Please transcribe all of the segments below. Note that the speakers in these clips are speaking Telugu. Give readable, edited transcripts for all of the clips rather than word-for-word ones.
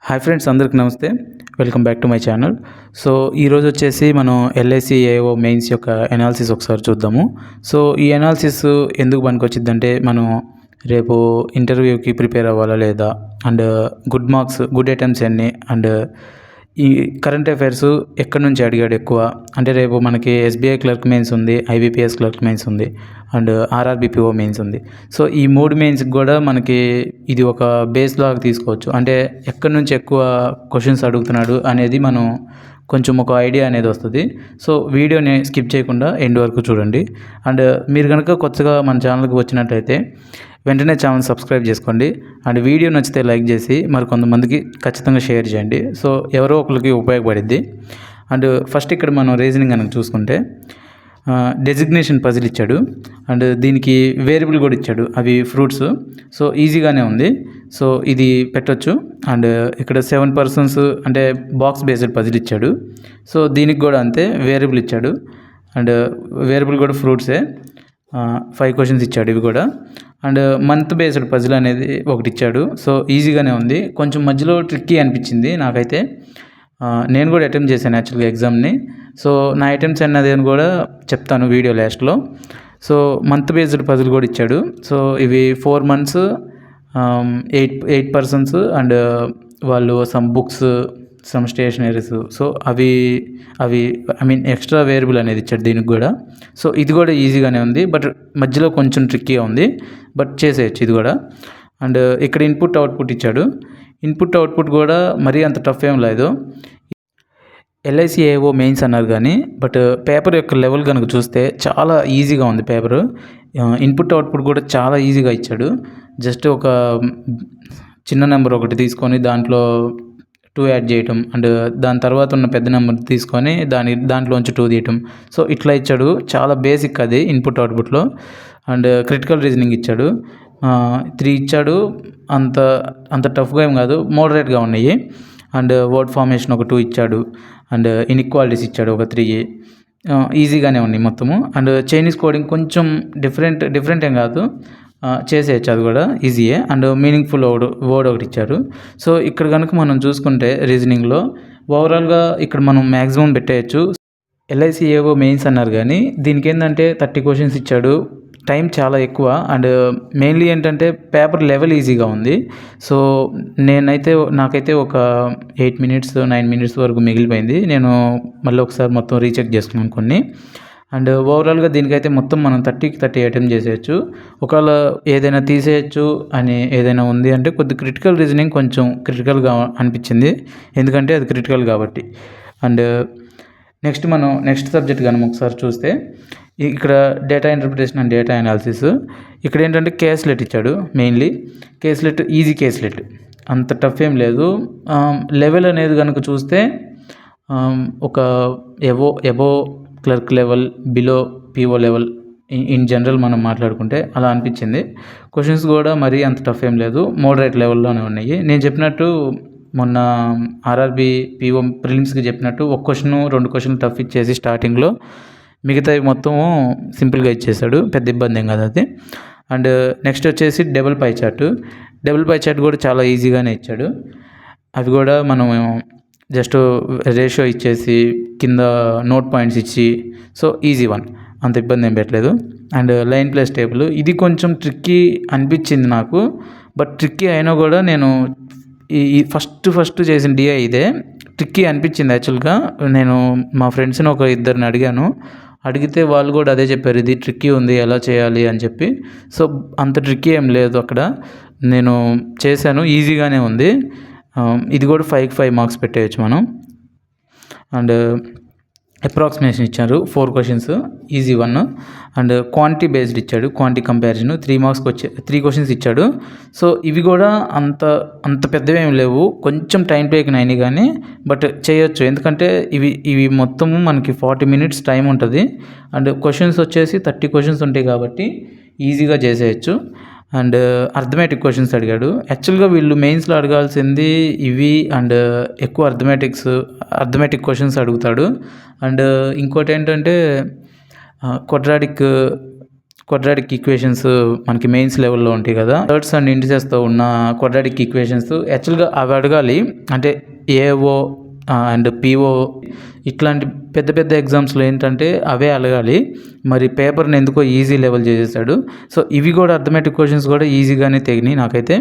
హాయ్ ఫ్రెండ్స్, అందరికి నమస్తే. Welcome back to my channel. So ఈరోజు వచ్చేసి మనం ఎల్ఐసి ఏఓ మెయిన్స్ యొక్క ఎనాలిసిస్ ఒకసారి చూద్దాము. సో ఈ ఎనాలిసిస్ ఎందుకు పనికొచ్చిద్దంటే, మనం రేపు ఇంటర్వ్యూకి ప్రిపేర్ అవ్వాలా లేదా, and good marks, good attempts ఎన్ని, అండ్ ఈ కరెంట్ అఫైర్స్ ఎక్కడి నుంచి అడిగాడు ఎక్కువ అంటే, రేపు మనకి ఎస్బీఐ క్లర్క్ మెయిన్స్ ఉంది, ఐబీపీఎస్ క్లర్క్ మెయిన్స్ ఉంది, అండ్ ఆర్ఆర్బీపీఓ మెయిన్స్ ఉంది. సో ఈ మూడు మెయిన్స్కి కూడా మనకి ఇది ఒక బేస్ లాగా తీసుకోవచ్చు. అంటే ఎక్కడి నుంచి ఎక్కువ క్వశ్చన్స్ అడుగుతున్నాడు అనేది మనం కొంచెం ఒక ఐడియా అనేది వస్తుంది. సో వీడియోని స్కిప్ చేయకుండా ఎండ్ వరకు చూడండి. అండ్ మీరు కనుక కొత్తగా మన ఛానల్కి వచ్చినట్టయితే వెంటనే ఛానల్ సబ్స్క్రైబ్ చేసుకోండి. అండ్ వీడియో నచ్చితే లైక్ చేసి మరి కొంతమందికి ఖచ్చితంగా షేర్ చేయండి. సో ఎవరో ఒకరికి ఉపయోగపడిద్ది. అండ్ ఫస్ట్ ఇక్కడ మనం రీజనింగ్ కనుక చూసుకుంటే, డెసిగ్నేషన్ పజిల్ ఇచ్చాడు, అండ్ దీనికి వేరియబుల్ కూడా ఇచ్చాడు, అవి ఫ్రూట్స్. సో ఈజీగానే ఉంది. సో ఇది పెట్టొచ్చు. అండ్ ఇక్కడ 7 పర్సన్స్ అంటే బాక్స్ బేస్డ్ పజిల్ ఇచ్చాడు. సో దీనికి కూడా అంతే, వేరియబుల్ ఇచ్చాడు, అండ్ వేరియబుల్ కూడా ఫ్రూట్సే. 5 క్వశ్చన్స్ ఇచ్చాడు ఇవి కూడా. అండ్ మంత్ బేస్డ్ పజిల్ అనేది ఒకటి ఇచ్చాడు. సో ఈజీగానే ఉంది. కొంచెం మధ్యలో ట్రిక్కీ అనిపించింది నాకైతే. నేను కూడా అటెంప్ట్ చేశాను యాక్చువల్గా ఎగ్జామ్ని. సో నా అటెంప్ట్స్ అన్నది కూడా చెప్తాను వీడియో లాస్ట్లో. సో మంత్ బేస్డ్ పజిల్ కూడా ఇచ్చాడు. సో ఇవి 4 months, 8 persons, అండ్ వాళ్ళు some books, some stationeries. So అవి ఐ మీన్ ఎక్స్ట్రా వేరియబుల్ అనేది ఇచ్చాడు దీనికి కూడా. సో ఇది కూడా ఈజీగానే ఉంది, బట్ మధ్యలో కొంచెం ట్రిక్కీగా ఉంది, బట్ చేసేయచ్చు ఇది కూడా. అండ్ ఇక్కడ ఇన్పుట్ అవుట్పుట్ ఇచ్చాడు. ఇన్పుట్ అవుట్పుట్ కూడా మరీ అంత టఫ్ ఏం లేదు. ఎల్ఐసి ఏఓ మెయిన్స్ అన్నారు కానీ, బట్ పేపర్ యొక్క లెవెల్ కనుక చూస్తే చాలా ఈజీగా ఉంది పేపరు. ఇన్పుట్ అవుట్పుట్ కూడా చాలా ఈజీగా ఇచ్చాడు. జస్ట్ ఒక చిన్న నెంబర్ ఒకటి తీసుకొని దాంట్లో 2 యాడ్ చేయటం, అండ్ దాని తర్వాత ఉన్న పెద్ద నెంబర్ తీసుకొని దాంట్లోంచి 2 తీయటం. సో ఇట్లా ఇచ్చాడు. చాలా బేసిక్ అది ఇన్పుట్ అవుట్పుట్లో. అండ్ క్రిటికల్ రీజనింగ్ ఇచ్చాడు, 3 ఇచ్చాడు. అంత టఫ్గా ఏం కాదు, మోడరేట్గా ఉన్నాయి. అండ్ వర్డ్ ఫార్మేషన్ ఒక 2 ఇచ్చాడు. అండ్ ఇన్ఈక్వాలిటీస్ ఇచ్చాడు ఒక 3. ఈజీగానే ఉన్నాయి మొత్తము. అండ్ చైనీస్ కోడింగ్ కొంచెం డిఫరెంట్ ఏం కాదు, చేసేయచ్చు, అది కూడా ఈజీయే. అండ్ మీనింగ్ఫుల్ వర్డ్ ఒకటి ఇచ్చారు. సో ఇక్కడ కనుక మనం చూసుకుంటే రీజనింగ్లో ఓవరాల్గా ఇక్కడ మనం మ్యాక్సిమం పెట్టేయచ్చు. ఎల్ఐసి ఏవో మెయిన్స్ అన్నారు కానీ, దీనికి ఏంటంటే 30 క్వశ్చన్స్ ఇచ్చాడు. టైం చాలా ఎక్కువ. అండ్ మెయిన్లీ ఏంటంటే పేపర్ లెవెల్ ఈజీగా ఉంది. సో నాకైతే ఒక 8 minutes 9 minutes వరకు మిగిలిపోయింది. నేను మళ్ళీ ఒకసారి మొత్తం రీచెక్ చేసుకున్నాను కొన్ని. అండ్ ఓవరాల్గా దీనికైతే మొత్తం మనం 30కి 30 అటెంప్ట్ చేసేయచ్చు. ఒకవేళ ఏదైనా తీసేయచ్చు అని ఏదైనా ఉంది అంటే, కొద్ది క్రిటికల్ రీజనింగ్ కొంచెం క్రిటికల్గా అనిపించింది, ఎందుకంటే అది క్రిటికల్ కాబట్టి. అండ్ నెక్స్ట్ సబ్జెక్ట్ కానీ ఒకసారి చూస్తే, ఇక్కడ ఇంటర్ప్రిటేషన్ అండ్ డేటా అనాలిసిస్. ఇక్కడ ఏంటంటే కేస్లెట్ ఇచ్చాడు. మెయిన్లీ కేస్లెట్ ఈజీ కేస్లెట్, అంత టఫ్ ఏం లేదు. లెవెల్ అనేది కనుక చూస్తే ఒక above clerk level, below PO level in general మనం మాట్లాడుకుంటే అలా అనిపించింది. క్వశ్చన్స్ కూడా మరీ అంత టఫ్ ఏం లేదు, మోడరేట్ లెవెల్లోనే ఉన్నాయి. నేను చెప్పినట్టు మొన్న ఆర్ఆర్బీ పీఓ ప్రిలిమ్స్కి చెప్పినట్టు 1 క్వశ్చన్ 2 క్వశ్చన్లు టఫ్ ఇచ్చేసి స్టార్టింగ్లో మిగతావి మొత్తము సింపుల్గా ఇచ్చేసాడు. పెద్ద ఇబ్బంది ఏం కాదు అది. అండ్ నెక్స్ట్ వచ్చేసి డబుల్ పై చార్ట్ కూడా చాలా ఈజీగానే ఇచ్చాడు. అవి కూడా మనం జస్ట్ రేషియో ఇచ్చేసి కింద నోట్ పాయింట్స్ ఇచ్చి, సో ఈజీ వన్, అంత ఇబ్బంది ఏం పెట్టలేదు. అండ్ లైన్ ప్లస్ టేబుల్, ఇది కొంచెం ట్రిక్కీ అనిపించింది నాకు, బట్ ట్రిక్కీ అయినా కూడా నేను ఈ ఫస్ట్ చేసిన డిఐ ఇదే ట్రిక్కీ అనిపించింది. యాక్చువల్గా నేను మా ఫ్రెండ్స్ని ఒక 2 అడిగితే వాళ్ళు కూడా అదే చెప్పారు, ఇది ట్రిక్కీ ఉంది, ఎలా చేయాలి అని చెప్పి. సో అంత ట్రిక్కీ ఏం లేదు అక్కడ. నేను చేశాను, ఈజీగానే ఉంది. ఇది కూడా 5కి 5 మార్క్స్ పెట్టేయచ్చు మనం. అండ్ అప్రాక్సిమేషన్ ఇచ్చారు 4 questions, easy 1. And quantity based ఇచ్చాడు, క్వాంటిటీ కంపారిజన్ 3 మార్క్స్కి 3 క్వశ్చన్స్ ఇచ్చాడు. సో ఇవి కూడా అంత పెద్దవి ఏమి లేవు, కొంచెం టైం టేకన్ అయినాయి కానీ, బట్ చేయొచ్చు. ఎందుకంటే ఇవి మొత్తము మనకి 40 minutes టైం ఉంటుంది. అండ్ క్వశ్చన్స్ వచ్చేసి 30 క్వశ్చన్స్ ఉంటాయి కాబట్టి ఈజీగా చేసేయచ్చు. అండ్ అర్థమెటిక్ క్వశ్చన్స్ అడిగాడు. యాక్చువల్గా వీళ్ళు మెయిన్స్లో అడగాల్సింది ఇవి, అండ్ ఎక్కువ అర్థమెటిక్ క్వశ్చన్స్ అడుగుతాడు. అండ్ ఇంకోటి ఏంటంటే క్వాడ్రాటిక్ ఈక్వేషన్స్ మనకి మెయిన్స్ లెవెల్లో ఉంటాయి కదా, థర్డ్స్ అండ్ ఇండిసెస్తో ఉన్న క్వాడ్రాటిక్ ఈక్వేషన్స్ యాక్చువల్గా అవి అడగాలి. అంటే ఏఓ అండ్ పిఓ ఇట్లాంటి పెద్ద పెద్ద ఎగ్జామ్స్లో ఏంటంటే అవే అడగాలి. మరి పేపర్ని ఎందుకో ఈజీ లెవెల్ చేసేసాడు. సో ఇవి కూడా అర్థమెటిక్ క్వశ్చన్స్ కూడా ఈజీగానే తెగినాయి నాకైతే.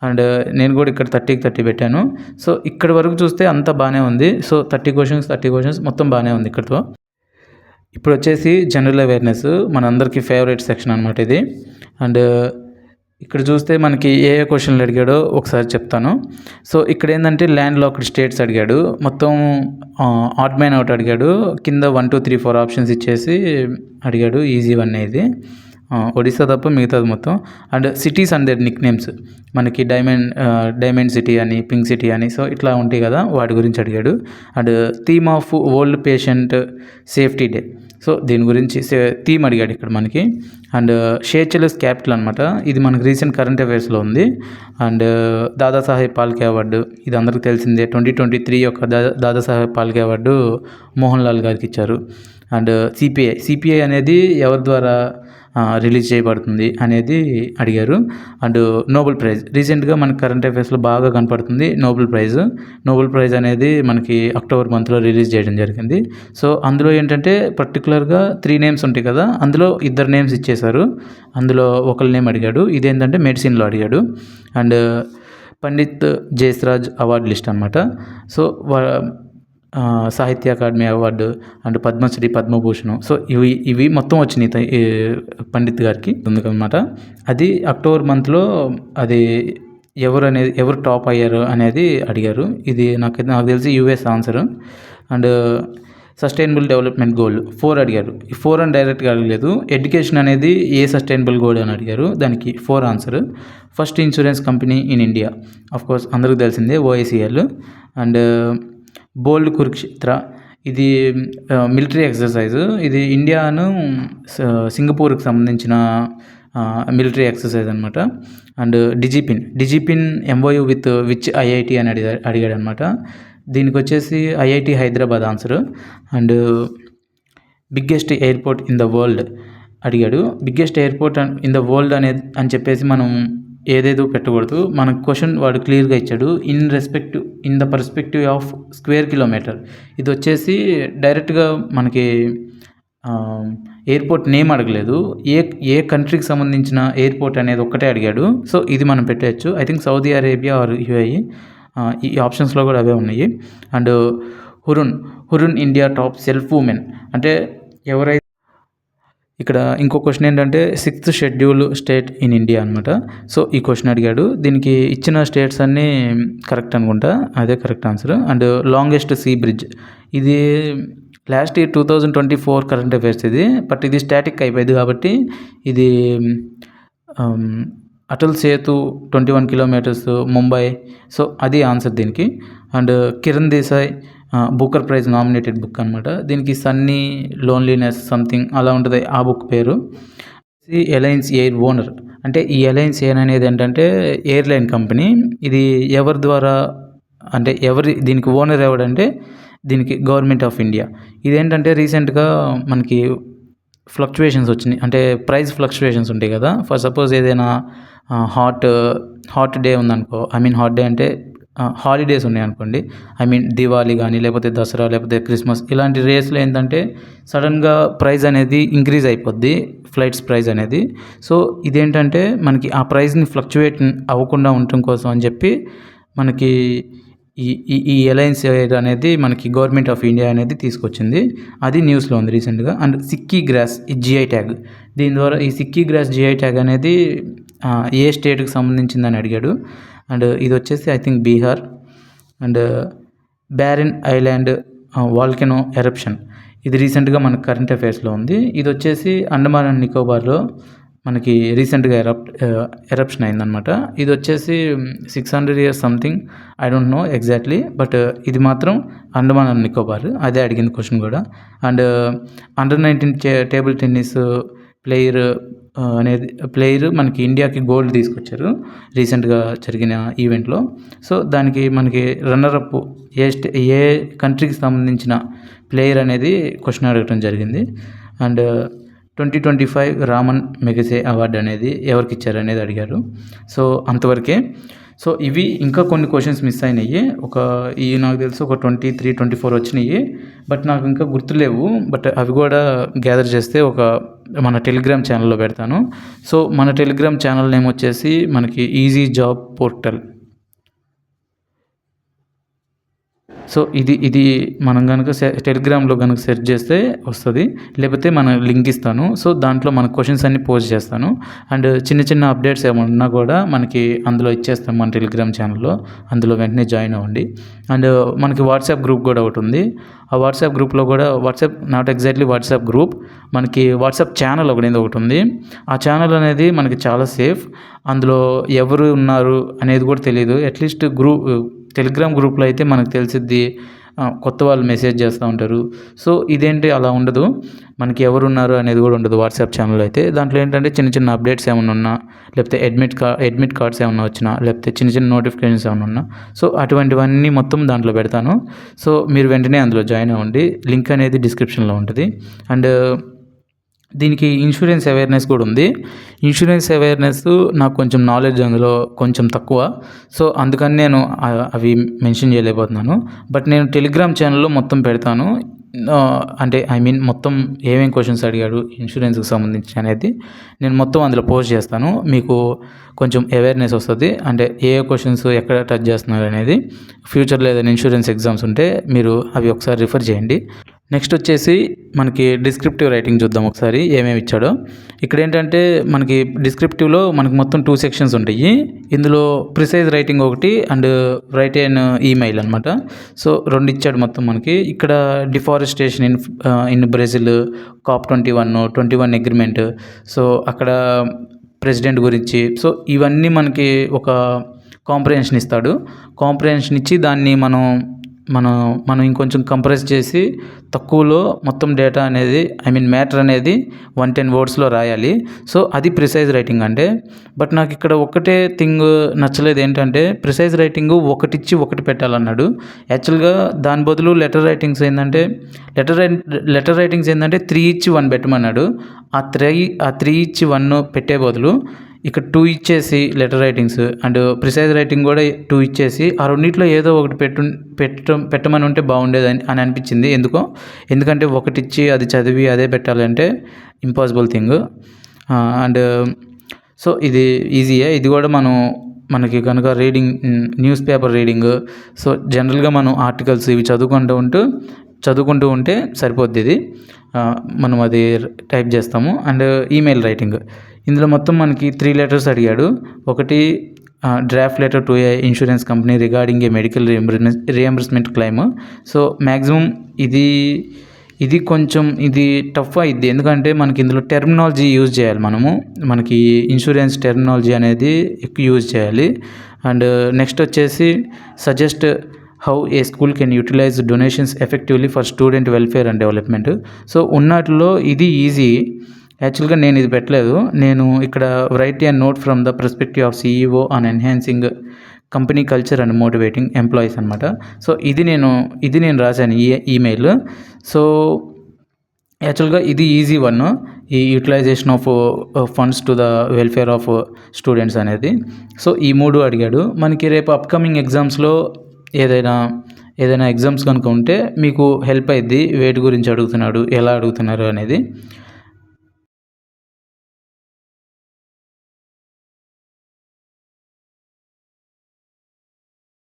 అండ్ నేను కూడా ఇక్కడ 30కి 30 పెట్టాను. సో ఇక్కడ వరకు చూస్తే అంతా బాగానే ఉంది. సో 30 క్వశ్చన్స్ మొత్తం బాగానే ఉంది ఇక్కడతో. ఇప్పుడు వచ్చేసి జనరల్ అవేర్నెస్, మనందరికీ ఫేవరెట్ సెక్షన్ అనమాట ఇది. అండ్ ఇక్కడ చూస్తే మనకి ఏ ఏ క్వశ్చన్లు అడిగాడో ఒకసారి చెప్తాను. సో ఇక్కడ ఏంటంటే ల్యాండ్ లాక్డ్ స్టేట్స్ అడిగాడు, మొత్తం ఆడ్ మ్యాన్ అవుట్ అడిగాడు, కింద 1 2 3 4 ఆప్షన్స్ ఇచ్చేసి అడిగాడు. ఈజీ వన్ ఇది, ఒడిస్సా తప్ప మిగతాది మొత్తం. And cities and their nick names, మనకి డైమండ్ సిటీ అని, పింక్ సిటీ అని, సో ఇట్లా ఉంటాయి కదా, వాటి గురించి అడిగాడు. And theme of old patient safety day, so దీని గురించి థీమ్ అడిగాడు ఇక్కడ మనకి. అండ్ షేర్చెలస్ క్యాపిటల్ అనమాట, ఇది మనకి రీసెంట్ కరెంట్ అఫైర్స్లో ఉంది. అండ్ దాదాసాహెబ్ పాల్కే అవార్డు, ఇది అందరికీ తెలిసిందే. 2023 యొక్క దాదాసాహెబ్ పాల్కే అవార్డు మోహన్ లాల్ గారికి ఇచ్చారు. అండ్ సిపిఐ అనేది ఎవరి ద్వారా రిలీజ్ చేయబడుతుంది అనేది అడిగారు. అండ్ నోబెల్ ప్రైజ్, రీసెంట్గా మనకి కరెంట్ అఫైర్స్లో బాగా కనపడుతుంది నోబెల్ ప్రైజ్ అనేది మనకి అక్టోబర్ మంత్లో రిలీజ్ చేయడం జరిగింది. సో అందులో ఏంటంటే పర్టికులర్గా 3 నేమ్స్ ఉంటాయి కదా, అందులో 2 నేమ్స్ ఇచ్చేశారు. అందులో ఒకరి నేమ్ అడిగాడు, ఇదేంటంటే మెడిసిన్లో అడిగాడు. And Pandit Jasraj award list అనమాట. So Sahitya Akademi award and Padma Shri, పద్మభూషణం, సో ఇవి మొత్తం వచ్చినాయి పండిత్ గారికి అందుకనమాట. అది అక్టోబర్ మంత్లో అది ఎవరు టాప్ అయ్యారు అనేది అడిగారు. ఇది నాకు తెలిసి US answer. And sustainable development goal 4 అడిగారు. ఈ 4 అని డైరెక్ట్గా అడగలేదు. ఎడ్యుకేషన్ అనేది ఏ సస్టైనబుల్ గోల్ అని అడిగారు, దానికి 4 answer. First insurance company in India, of course అందరికీ తెలిసిందే ఓఐసిఎల్. అండ్ బోల్డ్ కురుక్షేత్ర, ఇది మిలిటరీ ఎక్సర్సైజ్, ఇది ఇండియాను సింగపూర్కి సంబంధించిన మిలిటరీ ఎక్సర్సైజ్ అనమాట. అండ్ డిజిపిన్ ఎంఓయూ విత్ విచ్ ఐఐటి అని అడిగాడు అనమాట. దీనికి వచ్చేసి IIT Hyderabad answer. And biggest airport in the world అడిగాడు. Biggest airport in the world అని చెప్పేసి మనం ఏదేదో పెట్టకూడదు. మన క్వశ్చన్ వాడు క్లియర్గా ఇచ్చాడు. In the perspective of square kilometre, ఇది వచ్చేసి డైరెక్ట్గా మనకి ఎయిర్పోర్ట్ నేమ్ అడగలేదు, ఏ కంట్రీకి సంబంధించిన ఎయిర్పోర్ట్ అనేది ఒక్కటే అడిగాడు. సో ఇది మనం పెట్టవచ్చు. I think Saudi Arabia or UAE, ఈ ఆప్షన్స్లో కూడా అవే ఉన్నాయి. And Hurun India top self women, అంటే ఎవరైతే ఇక్కడ ఇంకో క్వశ్చన్ ఏంటంటే 6th schedule state in India అనమాట. సో ఈ క్వశ్చన్ అడిగాడు. దీనికి ఇచ్చిన స్టేట్స్ అన్నీ కరెక్ట్ అనుకుంటా, అదే correct answer. And longest sea bridge, ఇది లాస్ట్ ఇయర్ 2024 కరెంట్ అఫైర్స్ ఇది, బట్ ఇది స్టాటిక్ అయిపోయింది కాబట్టి ఇది అటల్ సేతు 21 కిలోమీటర్స్ ముంబై, సో అది ఆన్సర్ దీనికి. And Kiran Desai Booker prize nominated book అనమాట. దీనికి సన్నీ లోన్లీనెస్ సంథింగ్ అలా ఉంటుంది ఆ బుక్ పేరు. అలయన్స్ ఎయిర్ ఓనర్, అంటే ఈ అలయన్స్ ఎయిర్ అనేది ఏంటంటే ఎయిర్లైన్ కంపెనీ. ఇది ఎవరి ద్వారా, అంటే దీనికి ఓనర్ ఎవడంటే దీనికి గవర్నమెంట్ ఆఫ్ ఇండియా. ఇదేంటంటే రీసెంట్గా మనకి ఫ్లక్చువేషన్స్ వచ్చినాయి, అంటే ప్రైస్ ఫ్లక్చువేషన్స్ ఉంటాయి కదా. ఫర్ సపోజ్ ఏదైనా హాట్ డే ఉందనుకో, హాట్ డే అంటే హాలిడేస్ ఉన్నాయనుకోండి, దివాళీ కానీ లేకపోతే దసరా లేకపోతే క్రిస్మస్, ఇలాంటి రేస్లో ఏంటంటే సడన్గా ప్రైస్ అనేది ఇంక్రీజ్ అయిపోద్ది, ఫ్లైట్స్ ప్రైస్ అనేది. సో ఇదేంటంటే మనకి ఆ ప్రైస్ని ఫ్లక్చువేట్ అవ్వకుండా ఉండటం కోసం అని చెప్పి మనకి ఈ అలయన్స్ ఎయిర్ అనేది మనకి గవర్నమెంట్ ఆఫ్ ఇండియా అనేది తీసుకొచ్చింది. అది న్యూస్లో ఉంది రీసెంట్గా. అండ్ సిక్కీ గ్రాస్ ఈ జిఐ ట్యాగ్, దీని ద్వారా ఈ సిక్కీ గ్రాస్ జిఐ ట్యాగ్ అనేది ఏ స్టేట్కి సంబంధించిందని అడిగాడు. అండ్ ఇది వచ్చేసి I think Bihar. And barren island volcano eruption, ఇది రీసెంట్గా మనకు కరెంట్ అఫైర్స్లో ఉంది. ఇది వచ్చేసి అండమాన్ అండ్ నికోబార్లో మనకి రీసెంట్గా ఎరప్షన్ అయిందనమాట. ఇది వచ్చేసి 600 years something, I don't know exactly, but ఇది మాత్రం అండమాన్ అండ్ నికోబార్, అదే అడిగింది క్వశ్చన్ కూడా. And under-19 table tennis player మనకి ఇండియాకి గోల్డ్ తీసుకొచ్చారు రీసెంట్గా జరిగిన ఈవెంట్లో. సో దానికి మనకి రన్నరప్ ఏ కంట్రీకి సంబంధించిన ప్లేయర్ అనేది క్వశ్చన్ అడగటం జరిగింది. అండ్ 2025 రామన్ మెగసే అవార్డు అనేది ఎవరికి ఇచ్చారనేది అడిగారు. సో అంతవరకే. సో ఇవి ఇంకా కొన్ని క్వశ్చన్స్ మిస్ అయినాయి. నాకు తెలిసి ఒక 23, 24 వచ్చినాయి. బట్ నాకు ఇంకా గుర్తులేవు. బట్ అవి కూడా గ్యాదర్ చేస్తే మన టెలిగ్రామ్ ఛానల్లో పెడతాను. సో మన టెలిగ్రామ్ ఛానల్ నేమ్ వచ్చేసి మనకి ఈజీ జాబ్ పోర్టల్. సో ఇది మనం కనుక టెలిగ్రామ్లో కనుక సెర్చ్ చేస్తే వస్తుంది, లేకపోతే మన లింక్ ఇస్తాను. సో దాంట్లో మన క్వశ్చన్స్ అన్ని పోస్ట్ చేస్తాను. అండ్ చిన్న అప్డేట్స్ ఏమన్నా కూడా మనకి అందులో ఇచ్చేస్తాం మన టెలిగ్రామ్ ఛానల్లో. అందులో వెంటనే జాయిన్ అవ్వండి. అండ్ మనకి వాట్సాప్ గ్రూప్ కూడా ఒకటి ఉంది. ఆ వాట్సాప్ గ్రూప్లో కూడా నాట్ ఎగ్జాక్ట్లీ వాట్సాప్ గ్రూప్, మనకి వాట్సాప్ ఛానల్ ఒకటి ఉంది. ఆ ఛానల్ అనేది మనకి చాలా సేఫ్. అందులో ఎవరు ఉన్నారు అనేది కూడా తెలియదు. అట్లీస్ట్ టెలిగ్రామ్ గ్రూప్లో అయితే మనకు తెలిసిద్ది, కొత్త వాళ్ళు మెసేజ్ చేస్తూ ఉంటారు. సో ఇదేంటి అలా ఉండదు, మనకి ఎవరున్నారు అనేది కూడా ఉండదు వాట్సాప్ ఛానల్ అయితే. దాంట్లో ఏంటంటే చిన్న అప్డేట్స్ ఏమైనా ఉన్నా, లేకపోతే అడ్మిట్ కార్డ్స్ ఏమైనా వచ్చినా, లేకపోతే చిన్న నోటిఫికేషన్స్ ఏమైనా ఉన్నా, సో అటువంటివన్నీ మొత్తం దాంట్లో పెడతాను. సో మీరు వెంటనే అందులో జాయిన్ అవ్వండి. లింక్ అనేది డిస్క్రిప్షన్లో ఉంటుంది. అండ్ దీనికి ఇన్సూరెన్స్ అవేర్నెస్ కూడా ఉంది. ఇన్సూరెన్స్ అవేర్నెస్ నాకు కొంచెం నాలెడ్జ్ అందులో కొంచెం తక్కువ. సో అందుకని నేను అవి మెన్షన్ చేయలేకపోతున్నాను. బట్ నేను టెలిగ్రామ్ ఛానల్లో మొత్తం పెడతాను. అంటే మొత్తం ఏమేమి క్వశ్చన్స్ అడిగాడు ఇన్సూరెన్స్కి సంబంధించి అనేది నేను మొత్తం అందులో పోస్ట్ చేస్తాను. మీకు కొంచెం అవేర్నెస్ వస్తుంది. అంటే ఏ క్వశ్చన్స్ ఎక్కడ టచ్ చేస్తున్నారు అనేది. ఫ్యూచర్లో ఏదైనా ఇన్సూరెన్స్ ఎగ్జామ్స్ ఉంటే మీరు అవి ఒకసారి రిఫర్ చేయండి. నెక్స్ట్ వచ్చేసి మనకి డిస్క్రిప్టివ్ రైటింగ్ చూద్దాం ఒకసారి ఏమేమి ఇచ్చాడో. ఇక్కడ ఏంటంటే మనకి డిస్క్రిప్టివ్లో మనకి మొత్తం 2 సెక్షన్స్ ఉంటాయి. ఇందులో ప్రిసైజ్ రైటింగ్ ఒకటి అండ్ రైట్ అండ్ ఈమెయిల్ అనమాట. సో 2 ఇచ్చాడు మొత్తం మనకి. ఇక్కడ deforestation in Brazil, COP21 agreement, so అక్కడ ప్రెసిడెంట్ గురించి, సో ఇవన్నీ మనకి ఒక కాంప్రహెన్షన్ ఇస్తాడు. కాంప్రహెన్షన్ ఇచ్చి దాన్ని మనం ఇంకొంచెం కంప్రెస్ చేసి తక్కువలో మొత్తం డేటా అనేది మ్యాటర్ అనేది 110 వర్డ్స్లో రాయాలి. సో అది ప్రిసైజ్ రైటింగ్ అంటే. బట్ నాకు ఇక్కడ ఒకటే థింగ్ నచ్చలేదు, ఏంటంటే ప్రిసైజ్ రైటింగ్ ఒకటిచ్చి ఒకటి పెట్టాలన్నాడు. యాక్చువల్గా దాని బదులు లెటర్ రైటింగ్స్ ఏంటంటే 3 ఇచ్చి 1 పెట్టమన్నాడు. ఆ 3 ఇచ్చి 1 పెట్టే బదులు ఇక్కడ 2 ఇచ్చేసి letter writings and precise writing కూడా 2 ఇచ్చేసి ఆ రెండిట్లో ఏదో ఒకటి పెట్టమని ఉంటే బాగుండేది అని అనిపించింది. ఎందుకంటే ఒకటి ఇచ్చి అది చదివి అదే పెట్టాలంటే ఇంపాసిబుల్ థింగ్. అండ్ సో ఇది ఈజీయే. ఇది కూడా మనకి కనుక న్యూస్ పేపర్ రీడింగ్, సో జనరల్గా మనం ఆర్టికల్స్ ఇవి చదువుకుంటూ ఉంటే సరిపోద్ది. ఇది మనం అది టైప్ చేస్తాము. అండ్ ఈమెయిల్ రైటింగ్, ఇందులో మొత్తం మనకి 3 లెటర్స్ అడిగాడు. ఒకటి draft letter to A insurance company regarding A medical reimbursement claim. So maximum ఇది కొంచెం టఫ్ అయింది, ఎందుకంటే మనకి ఇందులో టెర్మినాలజీ యూజ్ చేయాలి. మనకి ఇన్సూరెన్స్ టెర్మినాలజీ అనేది ఎక్కువ యూజ్ చేయాలి. అండ్ నెక్స్ట్ వచ్చేసి suggest how a school can utilize donations effectively for student welfare and development. So ఉన్నట్లో ఇది ఈజీ. యాక్చువల్గా నేను ఇది పెట్టలేదు. నేను ఇక్కడ write a note from the perspective of CEO on enhancing company culture and motivating employees అనమాట. సో ఇది నేను రాశాను ఈమెయిల్. సో యాక్చువల్గా ఇది ఈజీ వన్, ఈ utilization of funds to the welfare of students అనేది. సో ఈ 3 అడిగాడు. మనకి రేపు అప్కమింగ్ ఎగ్జామ్స్లో ఏదైనా ఎగ్జామ్స్ కనుక ఉంటే మీకు హెల్ప్ అయ్యిద్ది, వేటి గురించి అడుగుతున్నాడు, ఎలా అడుగుతున్నారు అనేది.